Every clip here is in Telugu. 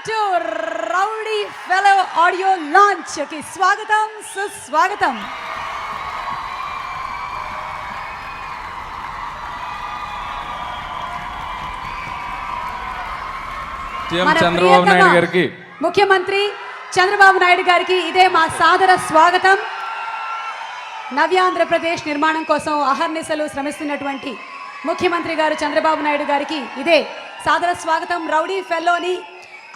To rowdy fellow audio launch కి స్వాగతం సుస్వాగతం. చంద్రబాబు నాయుడు గారికి, ముఖ్యమంత్రి చంద్రబాబు నాయుడు గారికి ఇదే మా సాదర స్వాగతం. నవ్యాంధ్రప్రదేశ్ నిర్మాణం కోసం అహర్నిశలు శ్రమిస్తున్నటువంటి ముఖ్యమంత్రి గారు చంద్రబాబు నాయుడు గారికి ఇదే సాదర స్వాగతం. రౌడీ ఫెల్లోని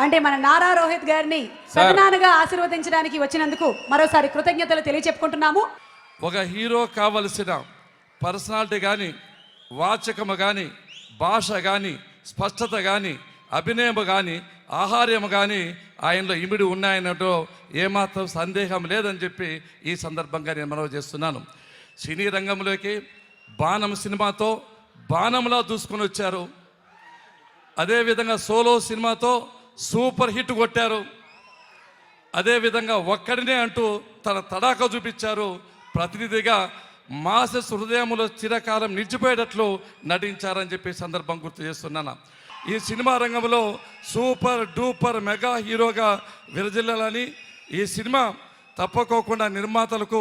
అంటే మన నారా రోహిత్ గారిని పెదనాన్నగా ఆశీర్వదించడానికి వచ్చినందుకు మరోసారి కృతజ్ఞతలు తెలియచెప్పుకుంటున్నాము. ఒక హీరో కావలసిన పర్సనాలిటీ కానీ, వాచకము కానీ, భాష కానీ, స్పష్టత కానీ, అభినయం కానీ, ఆహార్యం కానీ ఆయనలో ఇమిడి ఉన్నాయనటో ఏమాత్రం సందేహం లేదని చెప్పి ఈ సందర్భంగా నేను మనవి చేస్తున్నాను. సినీ రంగంలోకి బాణం సినిమాతో బాణంలా దూసుకొని వచ్చారు. అదేవిధంగా సోలో సినిమాతో సూపర్ హిట్ కొట్టారు. అదేవిధంగా ఒక్కడినే అంటూ తన తడాక చూపించారు. ప్రతినిధిగా మాసెస్ హృదయంలో చిరకాలం నిలిచిపోయేటట్లు నటించారని చెప్పి సందర్భం గుర్తు చేస్తున్నాను. ఈ సినిమా రంగంలో సూపర్ డూపర్ మెగా హీరోగా విరజిల్లాలని, ఈ సినిమా తప్పకోకుండా నిర్మాతలకు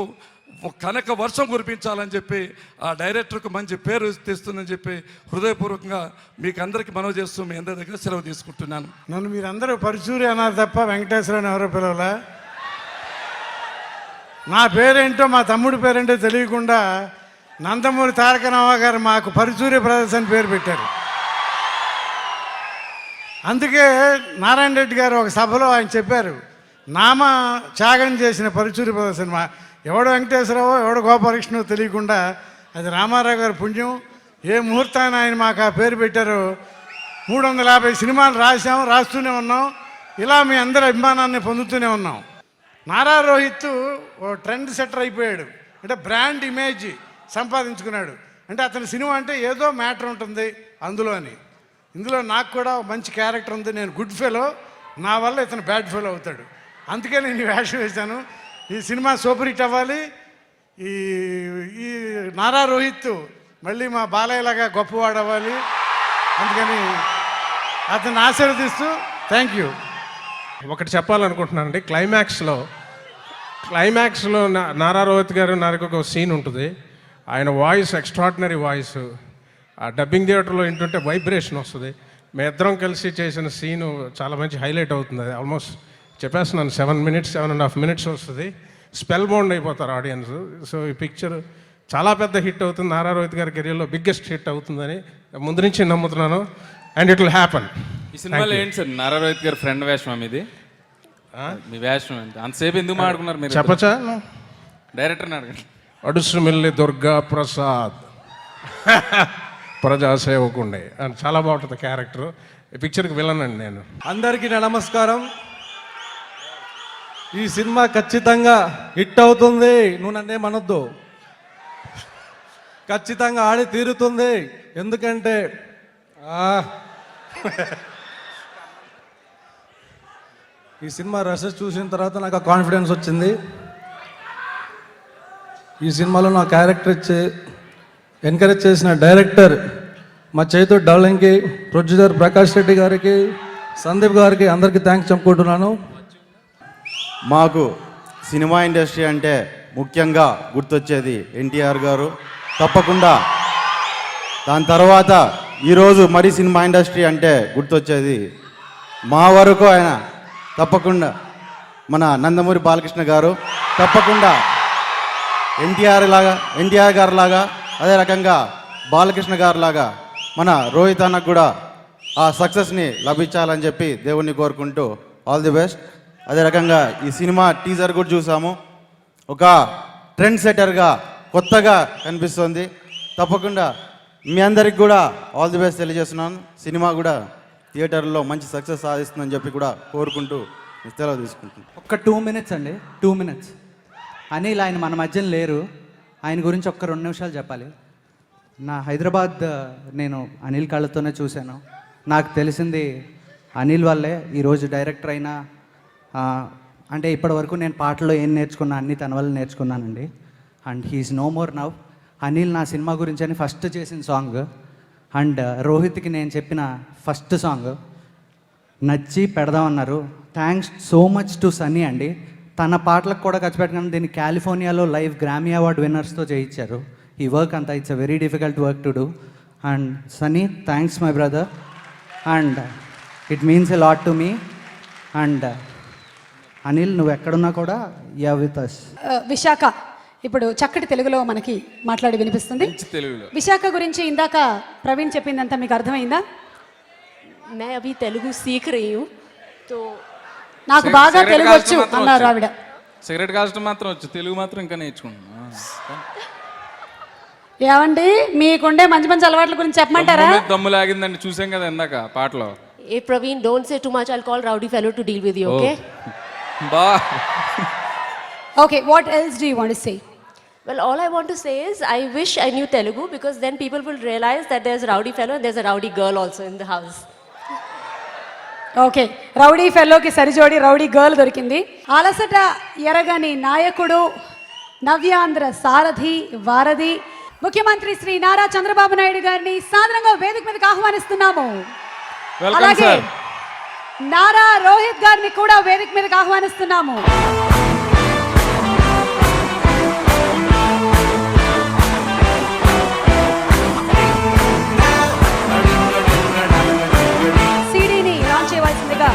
కనక వర్షం కురిపించాలని చెప్పి ఆ డైరెక్టర్కు మంచి పేరు తెస్తుందని చెప్పి హృదయపూర్వకంగా మీకు అందరికీ మనవి చేస్తూ మీ అందరి దగ్గర సెలవు తీసుకుంటున్నాను. నన్ను మీరందరూ పరుచూరి అన్నారు తప్ప వెంకటేశ్వరని ఎవరో పిలవలా. నా పేరేంటో మా తమ్ముడి పేరేంటో తెలియకుండా నందమూరి తారక రామారావు గారు మాకు పరుచూరి బ్రదర్స్ అని పేరు పెట్టారు. అందుకే నారాయణ రెడ్డి గారు ఒక సభలో ఆయన చెప్పారు, నామ త్యాగం చేసిన పరుచూరి బ్రదర్స్ అని. ఎవడు వెంకటేశ్వరరావు ఎవడు గోపాలకృష్ణ తెలియకుండా అది రామారావు గారి పుణ్యం. ఏ ముహూర్తాన్ని ఆయన మాకు ఆ పేరు పెట్టారో 350 సినిమాలు రాస్తూనే ఉన్నాం. ఇలా మీ అందరి అభిమానాన్ని పొందుతూనే ఉన్నాం. నారా రోహిత్ ఓ ట్రెండ్ సెటర్ అయిపోయాడు. అంటే బ్రాండ్ ఇమేజ్ సంపాదించుకున్నాడు. అంటే అతని సినిమా అంటే ఏదో మ్యాటర్ ఉంటుంది అందులో అని. ఇందులో నాకు కూడా మంచి క్యారెక్టర్ ఉంది. నేను గుడ్ ఫెలో, నా వల్ల ఇతను బ్యాడ్ ఫెలో అవుతాడు. అందుకే నేను ఈ వేషం వేశాను. ఈ సినిమా సూపర్ హిట్ అవ్వాలి. ఈ నారా రోహిత్ మళ్ళీ మా బాలయ్యలాగా గొప్పవాడు అవ్వాలి. అందుకని అతన్ని ఆశీర్వదిస్తూ థ్యాంక్ యూ. ఒకటి చెప్పాలనుకుంటున్నానండి. క్లైమాక్స్లో నారా రోహిత్ గారు నాకు ఒక సీన్ ఉంటుంది. ఆయన వాయిస్ ఎక్స్ట్రాడినరీ వాయిస్. ఆ డబ్బింగ్ థియేటర్లో వింటుంటే వైబ్రేషన్ వస్తుంది. మేమిద్దరం కలిసి చేసిన సీను చాలా మంచి హైలైట్ అవుతుంది. అది ఆల్మోస్ట్ చెప్పేస్తున్నాను 7.5 మినిట్స్ వస్తుంది. స్పెల్ బౌండ్ అయిపోతారు ఆడియన్స్. సో ఈ పిక్చర్ చాలా పెద్ద హిట్ అవుతుంది. నారా రోహిత్ గారి కెరీర్లో బిగ్గెస్ట్ హిట్ అవుతుందని ముందు నుంచి నమ్ముతున్నాను. And it will happen. ఈ సినిమాలో ఏంటి సార్ నారా రోహిత్ గారి ఫ్రెండ్ వేషం ఇది? మీ వేషం ఏంటి? అంతసేపు ఎందుకు మాట్లాడుకున్నారు మీరు? చెప్పచ్చా? డైరెక్టర్ని అడగండి. అడుసుమిల్లి దుర్గా ప్రసాద్ ప్రజాసేవకుండే అని చాలా బాగుంటుంది క్యారెక్టర్. ఈ పిక్చర్కి విలనండి నేను. అందరికీ నమస్కారం. ఈ సినిమా ఖచ్చితంగా హిట్ అవుతుంది. నువ్వు నన్నేమనొద్దు, ఖచ్చితంగా ఆడి తీరుతుంది. ఎందుకంటే ఈ సినిమా రసెస్ చూసిన తర్వాత నాకు కాన్ఫిడెన్స్ వచ్చింది. ఈ సినిమాలో నా క్యారెక్టర్ ఎంకరేజ్ చేసిన డైరెక్టర్ మా చైతు డార్లింగ్కి, ప్రొడ్యూసర్ ప్రకాష్ రెడ్డి గారికి, సందీప్ గారికి అందరికీ థ్యాంక్స్ చెప్పుకుంటున్నాను. మాకు సినిమా ఇండస్ట్రీ అంటే ముఖ్యంగా గుర్తొచ్చేది ఎన్టీఆర్ గారు. తప్పకుండా దాని తర్వాత ఈరోజు మరి సినిమా ఇండస్ట్రీ అంటే గుర్తొచ్చేది మా వరకు ఆయన తప్పకుండా మన నందమూరి బాలకృష్ణ గారు. తప్పకుండా ఎన్టీఆర్ గారు లాగా అదే రకంగా బాలకృష్ణ గారు లాగా మన రోహిత్ అన్నకు కూడా ఆ సక్సెస్ని లభించాలని చెప్పి దేవుణ్ణి కోరుకుంటూ ఆల్ ది బెస్ట్. అదే రకంగా ఈ సినిమా టీజర్ కూడా చూసాము. ఒక ట్రెండ్ సెటర్గా కొత్తగా కనిపిస్తుంది. తప్పకుండా మీ అందరికి కూడా ఆల్ ది బెస్ట్ తెలియజేస్తున్నాను. సినిమా కూడా థియేటర్లో మంచి సక్సెస్ సాధిస్తుందని చెప్పి కూడా కోరుకుంటూ సెలవు తీసుకుంటున్నాను. ఒక్క 2 minutes అండి, 2 minutes. అనిల్ ఆయన మన మధ్యన లేరు. ఆయన గురించి ఒక్క 2 నిమిషాలు చెప్పాలి. నా హైదరాబాద్ నేను అనిల్ కళ్ళతోనే చూశాను. నాకు తెలిసింది అనిల్ వల్లే ఈరోజు డైరెక్టర్ అయినా. అంటే ఇప్పటి వరకు నేను పాటలో ఏం నేర్చుకున్నా అన్ని తన వల్ల నేర్చుకున్నానండి. And he's no more now. Anil నా సినిమా గురించి అని ఫస్ట్ చేసిన సాంగ్ అండ్ రోహిత్కి నేను చెప్పిన ఫస్ట్ సాంగ్ నచ్చి పెడదామన్నారు. Thanks so much to Sunny అండి. తన పాటలకు కూడా ఖర్చు పెట్టకుండా దీన్ని కాలిఫోర్నియాలో లైవ్ గ్రామీ అవార్డ్ విన్నర్స్తో చేయించారు. ఈ వర్క్ అంతా it's a very difficult work to do. And Sunny, thanks my brother, and it means a lot to me. And Anil, నువ్వు ఎక్కడున్నా కూడా యా విత్ అస్. విశాఖ ఇప్పుడు చక్కటి తెలుగులో మనకి మాట్లాడి వినిపిస్తుంది. తెలుగులో విశాఖ గురించి ఇందాక ప్రవీణ్ చెప్పిందంతా మీకు అర్థమైందా? मैं अभी तेलुगु सीख रही हूँ तो నాకు బాగా తెలుగు వచ్చు అన్నారు ఆవిడ. సిగరెట్ కాల్చడం మాత్రం వచ్చు, తెలుగు మాత్రం ఇంకా నేర్చుకుంటున్నా. ఏమండి, మీకుండే మంచి మంచి అలవాట్ల గురించి చెప్పమంటారా? దమ్ము లాగిందండి, చూసాం కదా ఇందాక పాటలో. hey Praveen, don't say too much, I'll call Rowdy fellow to deal with you, okay? బా Okay, what else do you want to say? Well, all I want to say is I wish I knew Telugu because then people will realize that there's a rowdy fellow and there's a rowdy girl also in the house. Okay, rowdy ఫెల్లోకి సరిజోడి రౌడీ గర్ల్ దొరికింది. అలసట ఎరగని నాయకుడు, నవ్యాంధ్ర సారథి వారధి ముఖ్యమంత్రి శ్రీ నారా చంద్రబాబు నాయుడు గారిని సాదరంగా వేదిక మీదకి ఆహ్వానిస్తున్నాము. వెల్కమ్ అలాగే సార్. నారా రోహిత్ గారిని కూడా వేదిక మీదకి ఆహ్వానిస్తున్నాము. సీడీని లాంచ్ చేయవలసిందిగా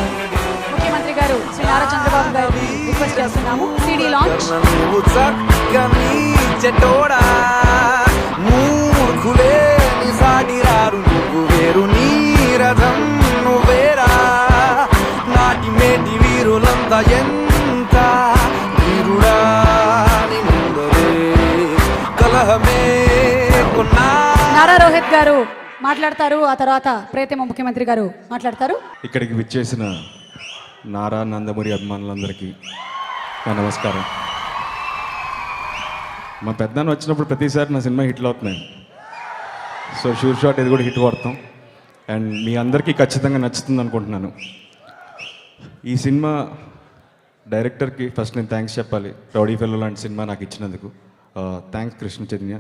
ముఖ్యమంత్రి గారు శ్రీ నారా చంద్రబాబు గారిని రిక్వెస్ట్ చేస్తున్నాము. CD launch. నారా రోహిత్ గారు మాట్లాడతారు, ఆ తర్వాత ప్రియతమ ముఖ్యమంత్రి గారు మాట్లాడతారు. ఇక్కడికి విచ్చేసిన నారా నందమూరి అభిమానులందరికీ నా నమస్కారం. మా పెద్దనాన్న వచ్చినప్పుడు ప్రతిసారి నా సినిమా హిట్లు అవుతున్నాయి. సో షూర్ షాట్ ఇది కూడా హిట్ కొడతాం అండ్ మీ అందరికీ ఖచ్చితంగా నచ్చుతుంది అనుకుంటున్నాను. ఈ సినిమా డైరెక్టర్కి ఫస్ట్ నేను థ్యాంక్స్ చెప్పాలి. రౌడీ ఫెల్లో లాంటి సినిమా నాకు ఇచ్చినందుకు thanks Krishna Chaitanya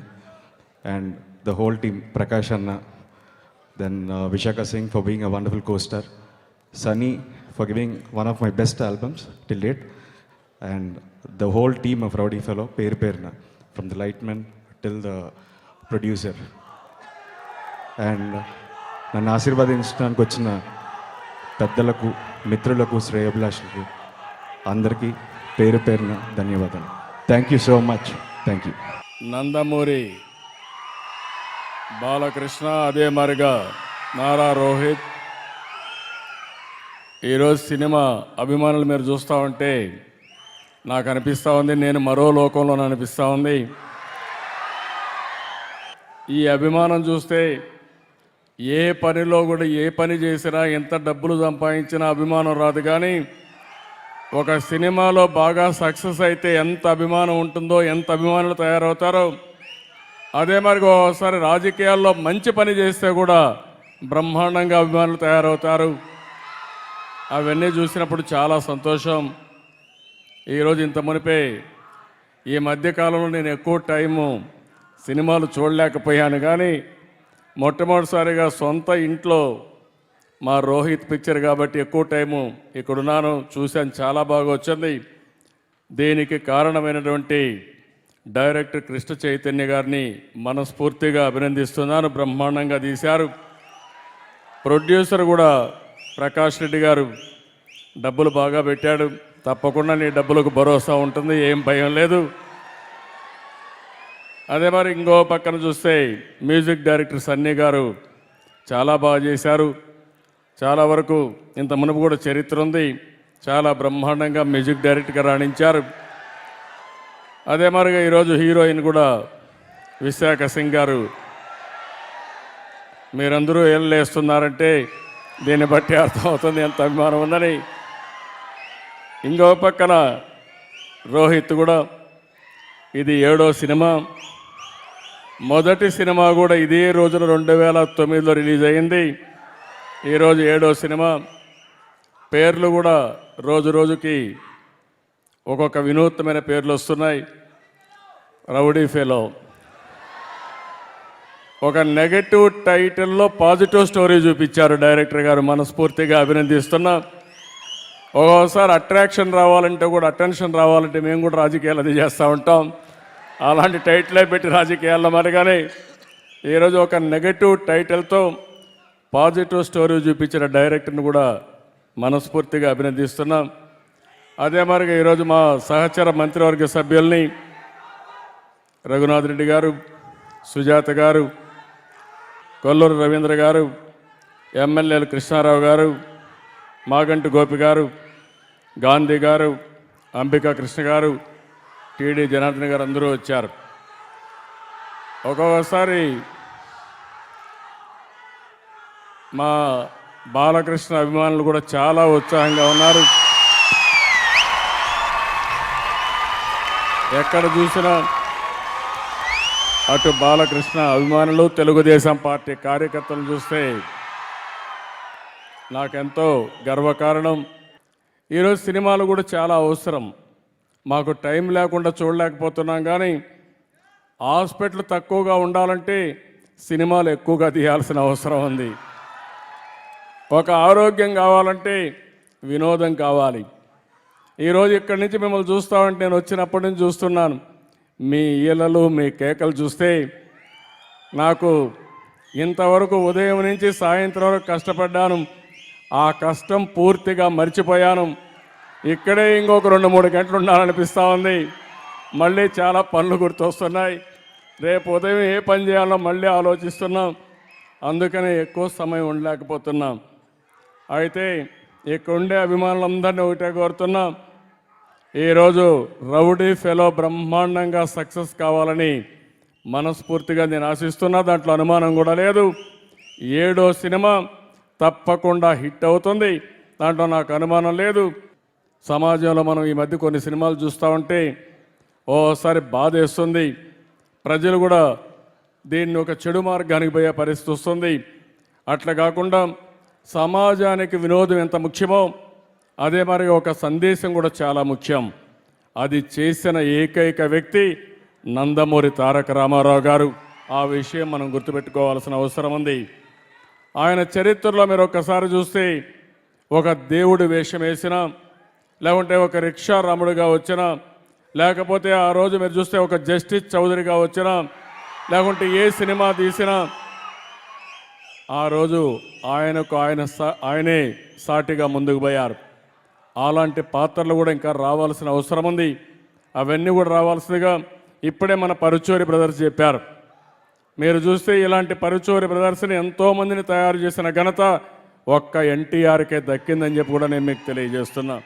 and the whole team, Prakash అన్న, then Vishaka Singh for being a wonderful co-star, Sunny for giving one of my best albums till date, and the whole team of Rowdy Fellow, Perna, from the lightman till the producer. And నన్ను ఆశీర్వదించడానికి వచ్చిన పెద్దలకు, మిత్రులకు, శ్రేయోభిలాషులకు అందరికీ పేరున ధన్యవాదాలు. Thank you so much. Thank you. Nandamuri Balakrishna, అదే మరిగా నారా రోహిత్. ఈరోజు సినిమా అభిమానులు మీరు చూస్తూ ఉంటే నాకు అనిపిస్తూ ఉంది నేను మరో లోకంలో అనిపిస్తూ ఉంది. ఈ అభిమానం చూస్తే ఏ పనిలో కూడా ఏ పని చేసినా ఎంత డబ్బులు సంపాదించినా అభిమానం రాదు, కానీ ఒక సినిమాలో బాగా సక్సెస్ అయితే ఎంత అభిమానం ఉంటుందో, ఎంత అభిమానులు తయారవుతారో, అదే మరి ఒకసారి రాజకీయాల్లో మంచి పని చేస్తే కూడా బ్రహ్మాండంగా అభిమానులు తయారవుతారు. అవన్నీ చూసినప్పుడు చాలా సంతోషం. ఈరోజు ఇంత మునిపే ఈ మధ్యకాలంలో నేను ఎక్కువ టైము సినిమాలు చూడలేకపోయాను, కానీ మొట్టమొదటిసారిగా సొంత ఇంట్లో మా రోహిత్ పిక్చర్ కాబట్టి ఎక్కువ టైము ఇక్కడున్నాను, చూశాను, చాలా బాగా వచ్చింది. దీనికి కారణమైనటువంటి డైరెక్టర్ కృష్ణ చైతన్య గారిని మనస్ఫూర్తిగా అభినందిస్తున్నాను. బ్రహ్మాండంగా తీశారు. ప్రొడ్యూసర్ కూడా ప్రకాష్ రెడ్డి గారు డబ్బులు బాగా పెట్టాడు. తప్పకుండా నీ డబ్బులకు భరోసా ఉంటుంది, ఏం భయం లేదు. అదే మరి ఇంకో పక్కన చూస్తే మ్యూజిక్ డైరెక్టర్ సన్నీ గారు చాలా బాగా చేశారు. చాలా వరకు ఇంత మునుపు కూడా చరిత్ర ఉంది. చాలా బ్రహ్మాండంగా మ్యూజిక్ డైరెక్టర్గా రాణించారు. అదే మరిగా ఈరోజు హీరోయిన్ కూడా విశాఖ సింగ్ గారు. మీరందరూ ఏళ్ళేస్తున్నారంటే దీన్ని బట్టి అర్థమవుతుంది ఎంత అభిమానం ఉందని. ఇంకో పక్కన రోహిత్ కూడా ఇది 7వ సినిమా. మొదటి సినిమా కూడా ఇదే రోజున 2009లో రిలీజ్ అయింది. ఈరోజు 7వ సినిమా. పేర్లు కూడా రోజు రోజుకి ఒక్కొక్క వినూత్నమైన పేర్లు వస్తున్నాయి. రౌడీ ఫెలో, ఒక నెగటివ్ టైటిల్లో పాజిటివ్ స్టోరీ చూపించారు డైరెక్టర్ గారు, మనస్ఫూర్తిగా అభినందిస్తున్నా. ఒక్కోసారి అట్రాక్షన్ రావాలంటే కూడా అటెన్షన్ రావాలంటే మేము కూడా రాజకీయాలు అది చేస్తూ ఉంటాం. అలాంటి టైటిలే పెట్టి రాజకీయాల్లో మరి కానీ ఈరోజు ఒక నెగటివ్ టైటిల్తో పాజిటివ్ స్టోరీ చూపించిన డైరెక్టర్ని కూడా మనస్ఫూర్తిగా అభినందిస్తున్నాం. అదే మరిగా ఈరోజు మా సహచర మంత్రివర్గ సభ్యుల్ని రఘునాథ్ రెడ్డి గారు, సుజాత గారు, కొల్లూరు రవీంద్ర గారు, ఎమ్మెల్యేలు కృష్ణారావు గారు, మాగంటి గోపి గారు, గాంధీ గారు, అంబికా కృష్ణ గారు, టీడీ జనార్దన్ గారు అందరూ వచ్చారు. ఒక్కొక్కసారి మా బాలకృష్ణ అభిమానులు కూడా చాలా ఉత్సాహంగా ఉన్నారు. ఎక్కడ చూసినా అటు బాలకృష్ణ అభిమానులు, తెలుగుదేశం పార్టీ కార్యకర్తలు చూస్తే నాకెంతో గర్వకారణం. ఈరోజు సినిమాలు కూడా చాలా అవసరం. మాకు టైం లేకుండా చూడలేకపోతున్నాం, కానీ హాస్పిటల్ తక్కువగా ఉండాలంటే సినిమాలు ఎక్కువగా తీయాల్సిన అవసరం ఉంది. ఒక ఆరోగ్యం కావాలంటే వినోదం కావాలి. ఈరోజు ఇక్కడి నుంచి మిమ్మల్ని చూస్తామంటే నేను వచ్చినప్పటి నుంచి చూస్తున్నాను. మీ ఈలలు, మీ కేకలు చూస్తే నాకు ఇంతవరకు ఉదయం నుంచి సాయంత్రం వరకు కష్టపడ్డాను, ఆ కష్టం పూర్తిగా మర్చిపోయాను. ఇక్కడే ఇంకొక 2-3 గంటలు ఉండాలనిపిస్తూ ఉంది. మళ్ళీ చాలా పనులు గుర్తొస్తున్నాయి. రేపు ఉదయం ఏ పని చేయాలో మళ్ళీ ఆలోచిస్తున్నాం. అందుకని ఎక్కువ సమయం ఉండలేకపోతున్నాం. అయితే ఇక్కడ ఉండే అభిమానులందరినీ ఒకటే కోరుతున్నాం, ఈరోజు రౌడీ ఫెలో బ్రహ్మాండంగా సక్సెస్ కావాలని మనస్ఫూర్తిగా నేను ఆశిస్తున్నా. దాంట్లో అనుమానం కూడా లేదు. 7వ సినిమా తప్పకుండా హిట్ అవుతుంది, దాంట్లో నాకు అనుమానం లేదు. సమాజంలో మనం ఈ మధ్య కొన్ని సినిమాలు చూస్తూ ఉంటే ఓసారి బాధ వేస్తుంది. ప్రజలు కూడా దీన్ని ఒక చెడు మార్గానికి పోయే పరిస్థితి వస్తుంది. అట్లా కాకుండా సమాజానికి వినోదం ఎంత ముఖ్యమో అదే మరి ఒక సందేశం కూడా చాలా ముఖ్యం. అది చేసిన ఏకైక వ్యక్తి నందమూరి తారక రామారావు గారు. ఆ విషయం మనం గుర్తుపెట్టుకోవాల్సిన అవసరం ఉంది. ఆయన చరిత్రలో మీరు ఒక్కసారి చూస్తే ఒక దేవుడి వేషం వేసిన, లేకుంటే ఒక రిక్షా రాముడిగా వచ్చిన, లేకపోతే ఆ రోజు మీరు చూస్తే ఒక జస్టిస్ చౌదరిగా వచ్చిన, లేకుంటే ఏ సినిమా తీసినా ఆ రోజు ఆయనే సాటిగా ముందుకు పోయారు. అలాంటి పాత్రలు కూడా ఇంకా రావాల్సిన అవసరం ఉంది. అవన్నీ కూడా రావాల్సిందిగా ఇప్పుడే మన పరుచూరి బ్రదర్స్ చెప్పారు. మీరు చూస్తే ఇలాంటి పరుచూరి బ్రదర్స్ని ఎంతోమందిని తయారు చేసిన ఘనత ఒక్క ఎన్టీఆర్కే దక్కిందని చెప్పి కూడా నేను మీకు తెలియజేస్తున్నా.